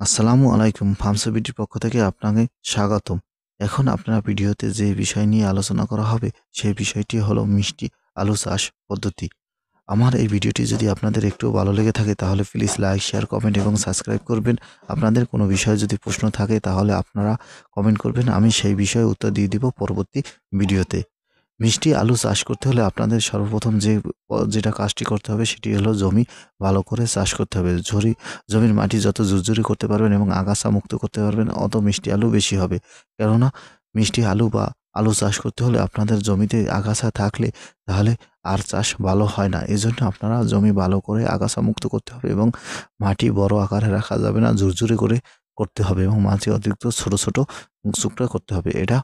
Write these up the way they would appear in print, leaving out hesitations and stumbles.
আসসালামু আলাইকুম। ফার্মসবিটির পক্ষ থেকে আপনাকে স্বাগতম। এখন আপনার ভিডিওতে যে বিষয় নিয়ে আলোচনা করা হবে সেই বিষয়টি হলো মিষ্টি আলু চাষ পদ্ধতি। আমার এই ভিডিওটি যদি আপনাদের একটু ভালো লেগে থাকে তাহলে প্লিজ লাইক, শেয়ার, কমেন্ট এবং সাবস্ক্রাইব করবেন। আপনাদের কোনো বিষয়ে যদি প্রশ্ন থাকে তাহলে আপনারা কমেন্ট করবেন। আমি সেই বিষয়ে উত্তর দিয়ে দিব পরবর্তী ভিডিওতে। মিষ্টি আলু চাষ করতে হলে আপনাদের সর্বপ্রথম যেটা কাজটি করতে হবে সেটি হলো জমি ভালো করে চাষ করতে হবে। জমির মাটি যত ঝুরঝুরি করতে পারবেন এবং আগাছা মুক্ত করতে পারবেন অত মিষ্টি আলু বেশি হবে। কেননা মিষ্টি আলু বা আলু চাষ করতে হলে আপনাদের জমিতে আগাছা থাকলে তাহলে আর চাষ ভালো হয় না। এজন্য আপনারা জমি ভালো করে আগাছা মুক্ত করতে হবে এবং মাটি বড় আকারে রাখা যাবে না, ঝুরঝুরি করে করতে হবে এবং মাটি অতিরিক্ত ছোট ছোট টুকরা করতে হবে। এটা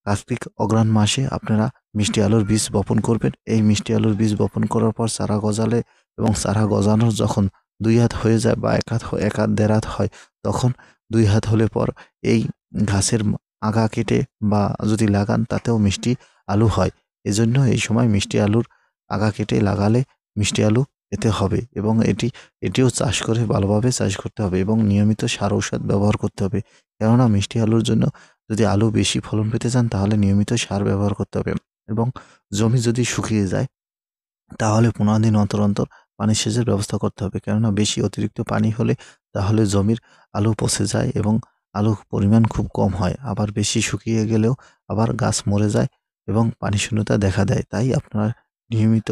কার্তিক অগ্রহায়ণ মাসে আপনারা মিষ্টি আলুর বীজ বপন করবেন। এই মিষ্টি আলুর বীজ বপন করার পর চারা গজালে এবং চারা গজানোর যখন ২ হাত হয়ে যায় বা ১ হাত ১.৫ হাত হয়, তখন ২ হাত হলে পর এই ঘাসের আগা কেটে বা যদি লাগান তাতেও মিষ্টি আলু হয়। এজন্য এই সময় মিষ্টি আলুর আগা কেটে লাগালে মিষ্টি আলু এতে হবে এবং এটিও চাষ করে ভালোভাবে চাষ করতে হবে এবং নিয়মিত সার ঔষধ ব্যবহার করতে হবে। কেননা মিষ্টি আলুর জন্য যদি আলু বেশি ফলন পেতে চান তাহলে নিয়মিত সার ব্যবহার করতে হবে এবং জমি যদি শুকিয়ে যায় তাহলে ১৫ দিন অন্তর অন্তর পানি সেচের ব্যবস্থা করতে হবে। কেননা বেশি অতিরিক্ত পানি হলে তাহলে জমির আলু পচে যায় এবং আলুর পরিমাণ খুব কম হয়। আবার বেশি শুকিয়ে গেলেও আবার গাছ মরে যায় এবং পানি শূন্যতা দেখা দেয়। তাই আপনারা নিয়মিত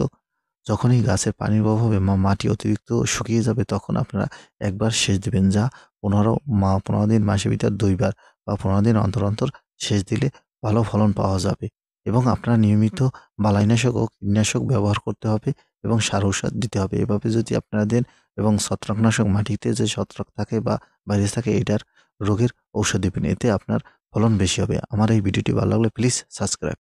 যখনই গাছের পানির অভাবে মাটি অতিরিক্ত শুকিয়ে যাবে তখন আপনারা একবার সেচ দিবেন, যা ১৫ দিন মাসের ভিতর ২ বার বা ১৫ দিন অন্তর অন্তর সেচ দিলে ভালো ফলন পাওয়া যাবে এবং আপনারা নিয়মিত বালাইনাশক ও কীটনাশক ব্যবহার করতে হবে এবং সার ঔষধ দিতে হবে। এভাবে যদি আপনারা দেন এবং ছত্রাকনাশক মাটিতে যে ছত্রাক থাকে বা ভাইরাস থাকে এটার রোগের ঔষধ দিবেন। এতে আপনার ফলন বেশি হবে। আমার এই ভিডিওটি ভালো লাগলে প্লিজ সাবস্ক্রাইব।